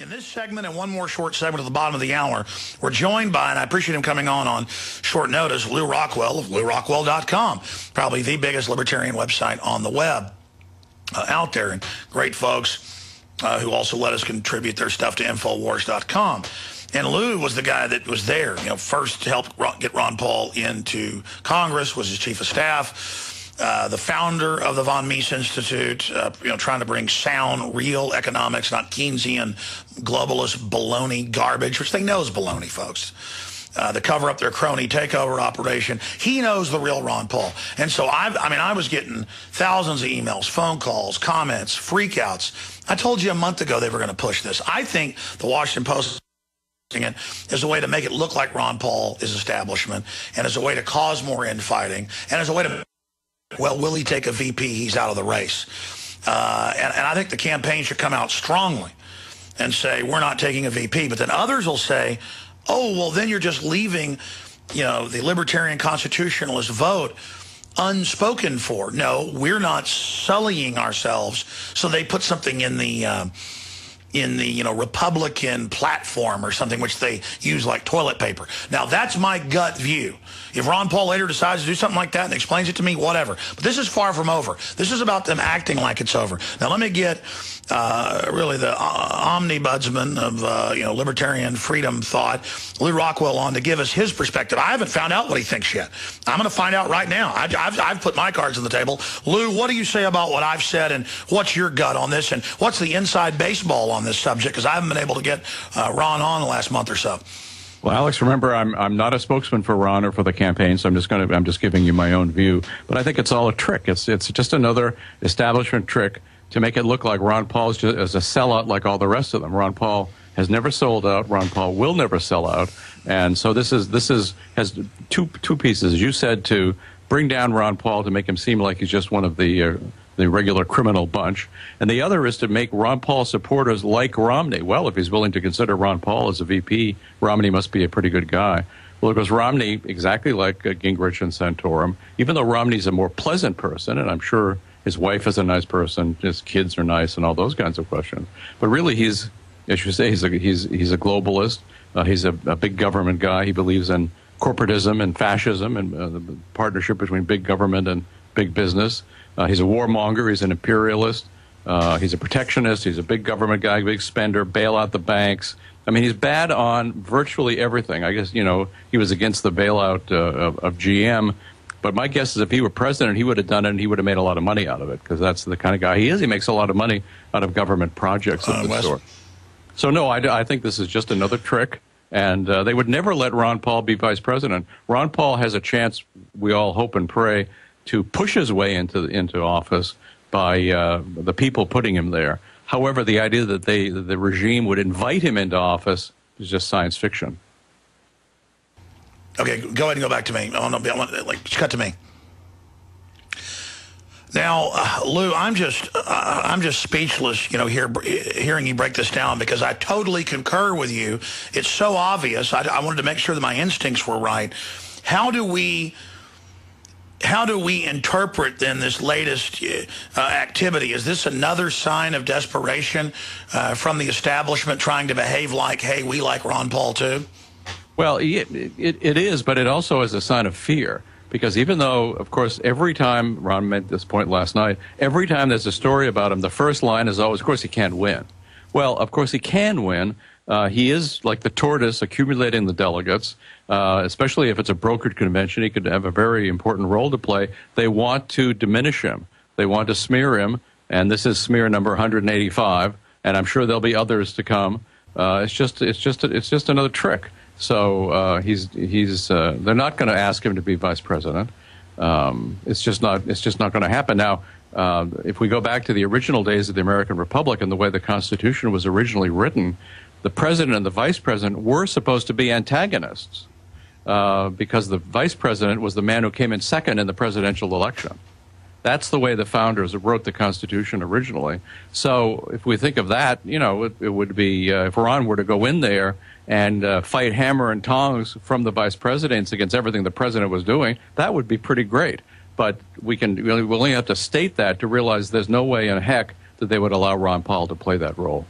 In this segment and one more short segment at the bottom of the hour, we're joined by, and I appreciate him coming on short notice, Lew Rockwell of LewRockwell.com, probably the biggest libertarian website on the web out there, and great folks who also let us contribute their stuff to Infowars.com. And Lew was the guy that was there, first to help get Ron Paul into Congress, was his chief of staff. The founder of the Von Mises Institute, trying to bring sound, real economics, not Keynesian, globalist baloney garbage, which they know is baloney, folks. The cover up their crony takeover operation. He knows the real Ron Paul. And so I was getting thousands of emails, phone calls, comments, freakouts. I told you a month ago they were going to push this. I think the Washington Post it as a way to make it look like Ron Paul is establishment, and as a way to cause more infighting, and as a way to, well, will he take a VP? He's out of the race. And I think the campaign should come out strongly and say, we're not taking a VP. But then others will say, oh, well, then you're just leaving, the libertarian constitutionalist vote unspoken for. No, we're not sullying ourselves. So they put something in the Republican platform or something, which they use like toilet paper. Now, that's my gut view. If Ron Paul later decides to do something like that and explains it to me, whatever. But this is far from over. This is about them acting like it's over. Now, let me get really the omnibudsman of libertarian freedom thought, Lew Rockwell, on to give us his perspective. I haven't found out what he thinks yet. I'm going to find out right now. I've put my cards on the table. Lew, what do you say about what I've said, and what's your gut on this, and what's the inside baseball on this subject? Because I haven't been able to get Ron on the last month or so. Well, Alex, remember, I'm not a spokesman for Ron or for the campaign, so I'm just giving you my own view. But I think it's all a trick. It's just another establishment trick to make it look like Ron Paul is a sellout like all the rest of them. Ron Paul has never sold out. Ron Paul will never sell out. And so this has two pieces. As you said, to bring down Ron Paul, to make him seem like he's just one of the regular criminal bunch. And the other is to make Ron Paul supporters like Romney. Well, if he's willing to consider Ron Paul as a VP, Romney must be a pretty good guy. Well, because Romney, exactly like Gingrich and Santorum, even though Romney's a more pleasant person, and I'm sure his wife is a nice person, his kids are nice, and all those kinds of questions. But really, he's, as you say, he's a globalist. He's a big government guy. He believes in corporatism and fascism and the partnership between big government and big business. He's a warmonger. He's an imperialist. He's a protectionist. He's a big government guy, big spender, bail out the banks. I mean, he's bad on virtually everything. I guess, he was against the bailout of GM. But my guess is if he were president, he would have done it, and he would have made a lot of money out of it, because that's the kind of guy he is. He makes a lot of money out of government projects of this sort. So, no, I think this is just another trick. And they would never let Ron Paul be vice president. Ron Paul has a chance, we all hope and pray, to push his way into office by the people putting him there. However, the idea that the regime would invite him into office is just science fiction. Okay, go ahead and go back to me. I want cut to me. Now, Lew, I'm just speechless, hearing you break this down, because I totally concur with you. It's so obvious. I wanted to make sure that my instincts were right. How do we interpret, then, this latest activity? Is this another sign of desperation from the establishment trying to behave like, hey, we like Ron Paul too? Well, it is, but it also is a sign of fear. Because even though, of course, every time, Ron made this point last night, every time there's a story about him, the first line is always, of course, he can't win. Well, of course, he can win. He is like the tortoise accumulating the delegates, especially if it's a brokered convention. He could have a very important role to play. They want to diminish him. They want to smear him, and this is smear number 185, and I'm sure there'll be others to come. It's just another trick. So they're not going to ask him to be vice president. It's just not going to happen. Now, if we go back to the original days of the American Republic and the way the Constitution was originally written, the president and the vice president were supposed to be antagonists because the vice president was the man who came in second in the presidential election. That's the way the founders wrote the Constitution originally. So if we think of that, it would be if Ron were to go in there and fight hammer and tongs from the vice presidents against everything the president was doing, that would be pretty great. But we only have to state that to realize there's no way in heck that they would allow Ron Paul to play that role.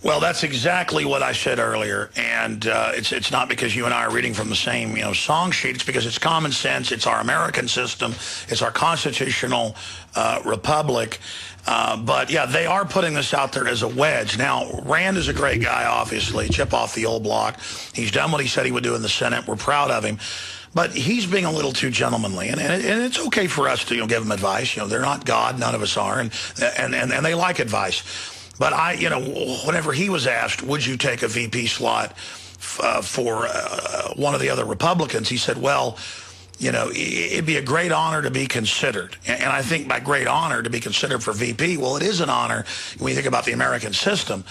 Well, that's exactly what I said earlier, and it's not because you and I are reading from the same song sheet. It's because it's common sense. It's our American system. It's our constitutional republic. But yeah, they are putting this out there as a wedge. Now, Rand is a great guy, obviously, chip off the old block. He's done what he said he would do in the Senate. We're proud of him. But he's being a little too gentlemanly, and it's okay for us to give him advice. They're not God, none of us are, and they like advice. But whenever he was asked, would you take a VP slot for one of the other Republicans, he said, well, it'd be a great honor to be considered. And I think by great honor to be considered for VP, well, it is an honor when you think about the American system.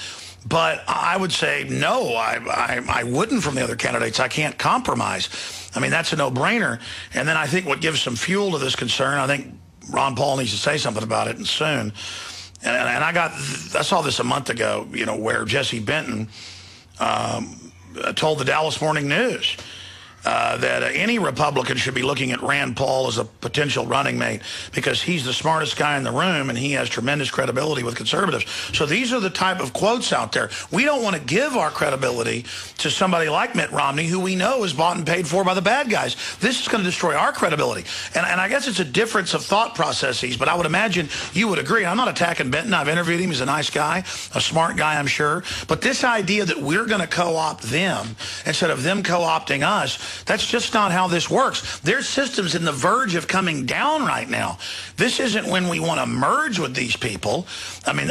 But I would say, no, I wouldn't from the other candidates. I can't compromise. I mean, that's a no-brainer. And then I think what gives some fuel to this concern, I think Ron Paul needs to say something about it, and soon. And I saw this a month ago, where Jesse Benton told the Dallas Morning News that any Republican should be looking at Rand Paul as a potential running mate because he's the smartest guy in the room and he has tremendous credibility with conservatives. So these are the type of quotes out there. We don't want to give our credibility to somebody like Mitt Romney, who we know is bought and paid for by the bad guys. This is going to destroy our credibility. And I guess it's a difference of thought processes, but I would imagine you would agree. I'm not attacking Benton. I've interviewed him. He's a nice guy, a smart guy, I'm sure. But this idea that we're going to co-opt them instead of them co-opting us, that's just not how this works. Their system's in the verge of coming down right now. This isn't when we want to merge with these people. I mean,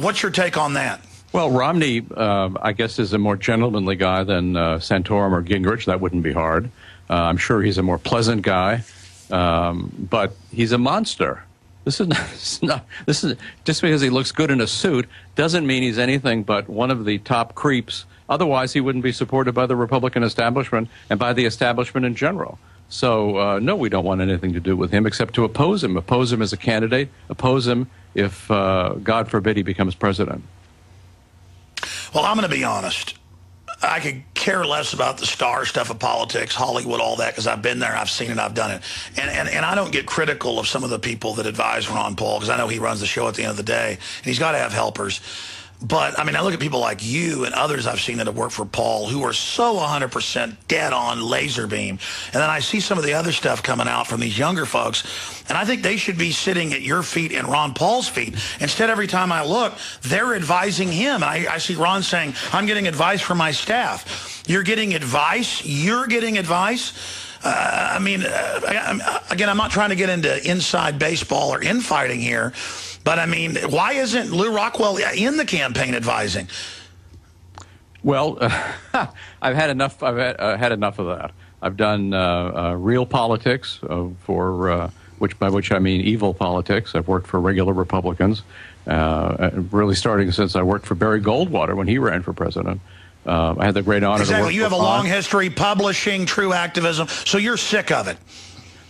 what's your take on that? Well, Romney, I guess, is a more gentlemanly guy than Santorum or Gingrich. That wouldn't be hard. I'm sure he's a more pleasant guy, but he's a monster. This is just because he looks good in a suit doesn't mean he's anything but one of the top creeps. Otherwise, he wouldn't be supported by the Republican establishment and by the establishment in general. So, no, we don't want anything to do with him except to oppose him as a candidate, oppose him if, God forbid, he becomes president. Well, I'm going to be honest. I could care less about the star stuff of politics, Hollywood, all that, because I've been there, I've seen it, I've done it. And I don't get critical of some of the people that advise Ron Paul, because I know he runs the show at the end of the day, and he's got to have helpers. But, I mean, I look at people like you and others I've seen that have worked for Paul who are so 100% dead on laser beam. And then I see some of the other stuff coming out from these younger folks, and I think they should be sitting at your feet and Ron Paul's feet. Instead, every time I look, they're advising him. And I see Ron saying, I'm getting advice from my staff. You're getting advice? You're getting advice? Again, I'm not trying to get into inside baseball or infighting here, but I mean, why isn't Lew Rockwell in the campaign advising? Well, I've had enough. I've had enough of that. I've done real politics by which I mean evil politics. I've worked for regular Republicans, really starting since I worked for Barry Goldwater when he ran for president. I had the great honor to work. You have a long history publishing true activism, so you're sick of it.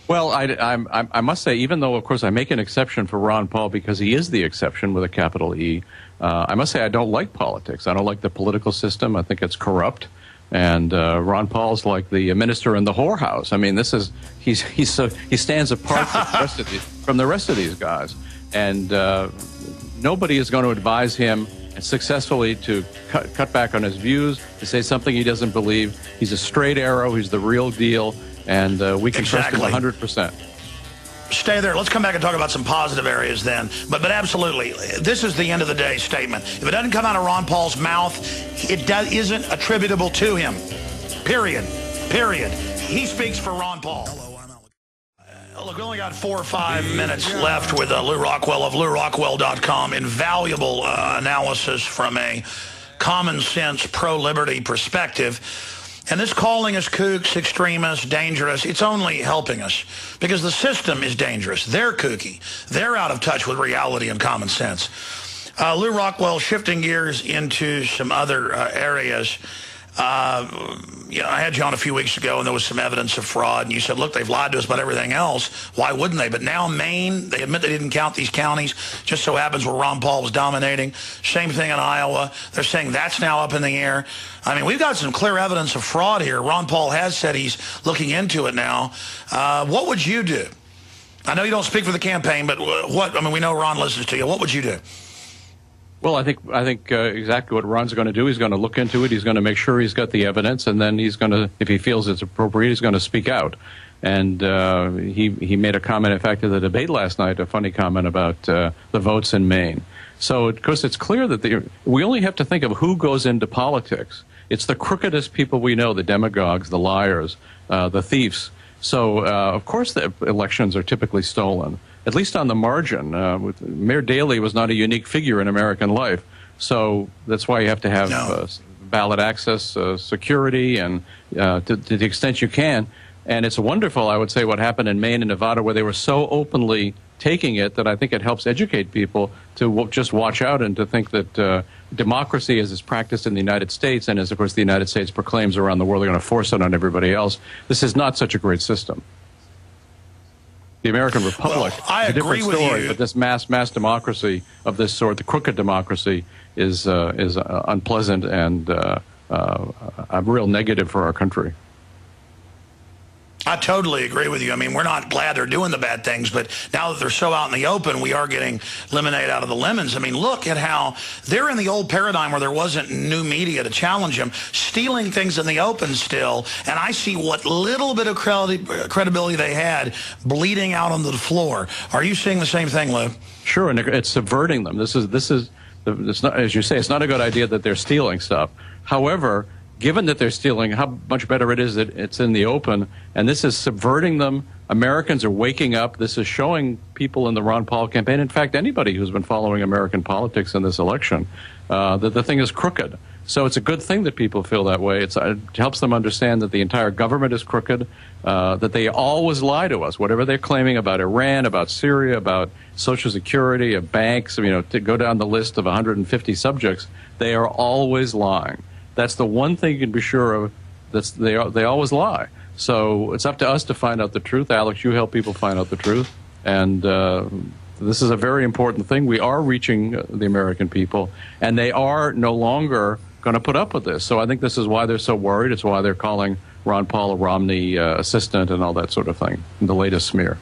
Well, I must say, even though, of course, I make an exception for Ron Paul because he is the exception with a capital E, I must say I don't like politics. I don't like the political system. I think it's corrupt. And Ron Paul's like the minister in the whorehouse. I mean, he stands apart from the rest of these guys. And nobody is going to advise him successfully to cut back on his views, to say something he doesn't believe. He's a straight arrow. He's the real deal. And we can trust him 100%. Stay there. Let's come back and talk about some positive areas then. But absolutely, this is the end of the day statement. If it doesn't come out of Ron Paul's mouth, it isn't attributable to him. Period. He speaks for Ron Paul. Look, we only got 4 or 5 minutes left with Lew Rockwell of LewRockwell.com. Invaluable analysis from a common sense pro-liberty perspective. And this calling us kooks, extremists, dangerous, it's only helping us because the system is dangerous. They're kooky. They're out of touch with reality and common sense. Lew Rockwell, shifting gears into some other areas. I had you on a few weeks ago, and there was some evidence of fraud, and you said, look, they've lied to us about everything else. Why wouldn't they? But now Maine, they admit they didn't count these counties. Just so happens where Ron Paul was dominating. Same thing in Iowa. They're saying that's now up in the air. I mean, we've got some clear evidence of fraud here. Ron Paul has said he's looking into it now. What would you do? I know you don't speak for the campaign, but we know Ron listens to you. What would you do? Well, I think exactly what Ron's going to do. He's going to look into it. He's going to make sure he's got the evidence, and then he's going to, if he feels it's appropriate, he's going to speak out. And he made a comment, in fact, at the debate last night, a funny comment about the votes in Maine. So, of course, it's clear that we only have to think of who goes into politics. It's the crookedest people we know, the demagogues, the liars, the thieves. So, of course, the elections are typically stolen, at least on the margin. Mayor Daley was not a unique figure in American life. So that's why you have to have ballot access, security, and to the extent you can. And it's wonderful, I would say, what happened in Maine and Nevada, where they were so openly taking it that I think it helps educate people to just watch out and to think that democracy as is practiced in the United States, and as, of course, the United States proclaims around the world, they're going to force it on everybody else. This is not such a great system. The American Republic is a different story, but this mass democracy of this sort, the crooked democracy, is unpleasant and a real negative for our country. I totally agree with you. I mean, we're not glad they're doing the bad things, but now that they're so out in the open, we are getting lemonade out of the lemons. I mean, look at how they're in the old paradigm where there wasn't new media to challenge them, stealing things in the open still, and I see what little bit of credibility they had bleeding out onto the floor. Are you seeing the same thing, Lew? Sure, and it's subverting them. It's not, as you say, it's not a good idea that they're stealing stuff. However, given that they're stealing, how much better it is that it's in the open, and this is subverting them. Americans are waking up. This is showing people in the Ron Paul campaign, in fact, anybody who's been following American politics in this election, that the thing is crooked. So it's a good thing that people feel that way. It helps them understand that the entire government is crooked, that they always lie to us. Whatever they're claiming about Iran, about Syria, about Social Security, of banks, to go down the list of 150 subjects, they are always lying. That's the one thing you can be sure of. They always lie. So it's up to us to find out the truth. Alex, you help people find out the truth. And this is a very important thing. We are reaching the American people, and they are no longer going to put up with this. So I think this is why they're so worried. It's why they're calling Ron Paul a Romney assistant and all that sort of thing, the latest smear.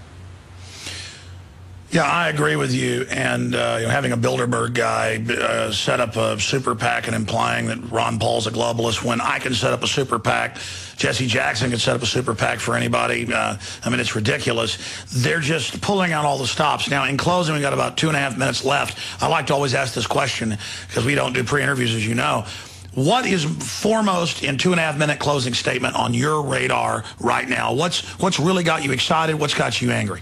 Yeah, I agree with you. And having a Bilderberg guy set up a super PAC and implying that Ron Paul's a globalist when I can set up a super PAC, Jesse Jackson can set up a super PAC for anybody. I mean, it's ridiculous. They're just pulling out all the stops. Now, in closing, we got about 2.5 minutes left. I like to always ask this question because we don't do pre-interviews, as you know. What is foremost in 2.5-minute closing statement on your radar right now? What's really got you excited? What's got you angry?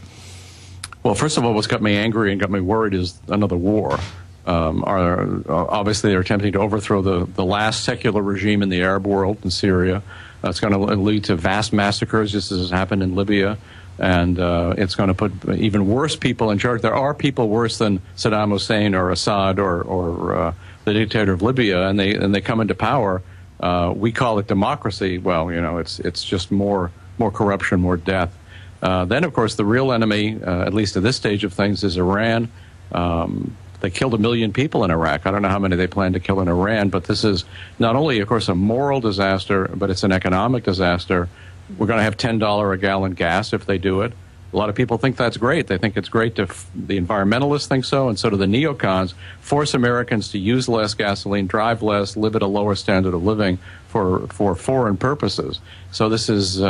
Well, first of all, what's got me angry and got me worried is another war. Obviously, they're attempting to overthrow the last secular regime in the Arab world in Syria. It's going to lead to vast massacres, just as has happened in Libya. And it's going to put even worse people in charge. There are people worse than Saddam Hussein or Assad or the dictator of Libya, and they come into power. We call it democracy. Well, it's just more corruption, more death. Then, of course, the real enemy, at least at this stage of things, is Iran. They killed 1 million people in Iraq. I don't know how many they plan to kill in Iran, but this is not only, of course, a moral disaster, but it's an economic disaster. We're going to have $10 a gallon gas if they do it. A lot of people think that's great. They think it's great. The environmentalists think so, and so do the neocons. Force Americans to use less gasoline, drive less, live at a lower standard of living for foreign purposes. So this is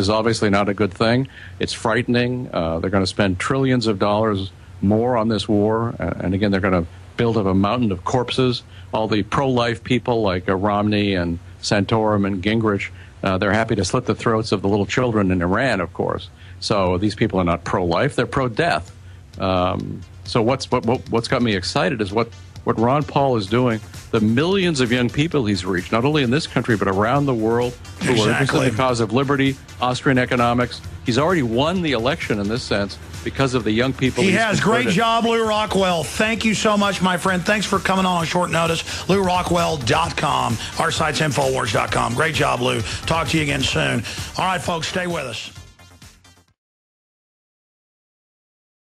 obviously not a good thing. It's frightening. They're going to spend trillions of dollars more on this war, and again, they're going to build up a mountain of corpses. All the pro-life people like Romney and Santorum and Gingrich, they're happy to slit the throats of the little children in Iran, of course. So these people are not pro-life; they're pro-death. So what's got me excited is what Ron Paul is doing. The millions of young people he's reached, not only in this country but around the world, who are interested in the cause of liberty, Austrian economics. He's already won the election in this sense because of the young people. He has. Great job, Lew Rockwell. Thank you so much, my friend. Thanks for coming on short notice. LewRockwell.com. Our site's Infowars.com. Great job, Lew. Talk to you again soon. All right, folks, stay with us.